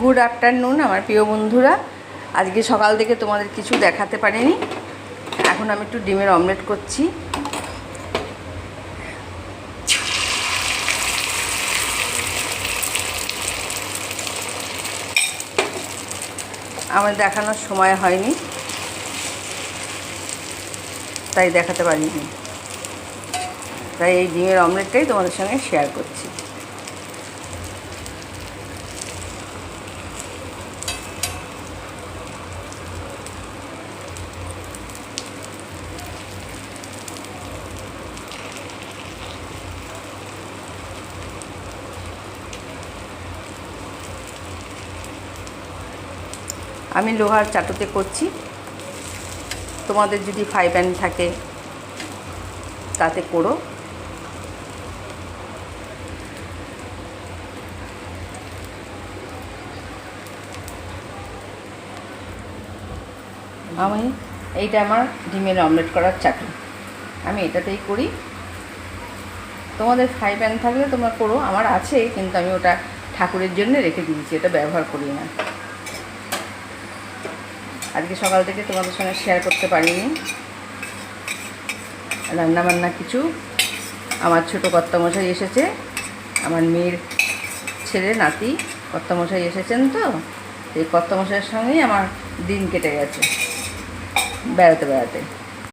Good afternoon আমার প্রিয় বন্ধুরা। আজকে সকাল থেকে তোমাদের কিছু দেখাতে পারিনি। এখন আমি একটু ডিমের অমলেট করছি। আমার দেখানোর সময় হয়নি, তাই দেখাতে পারিনি। তাই এই ডিমের অমলেটটাই তোমাদের সঙ্গে শেয়ার করছি। আমি লোহার চাটুতে করছি। তোমাদের যদি ফ্রাই প্যান থাকে তাতে করো। এইটা আমার ডিমের অমলেট করার চাটু, আমি এটাতেই করি। তোমাদের ফ্রাই প্যান থাকলে তোমরা করো, আমার আছে, কিন্তু আমি ওটা ঠাকুরের জন্য রেখে দিয়েছি, এটা ব্যবহার করি না। আজকে সকাল থেকে তোমাদের সঙ্গে শেয়ার করতে পারিনি রান্নাবান্না কিছু। আমার ছোটো কর্তামশাই এসেছে, আমার মেয়ের ছেলে নাতি কর্তামশাই এসেছেন, তো এই কর্তামশাইয়ের সঙ্গেই আমার দিন কেটে গেছে বেড়াতে বেড়াতে।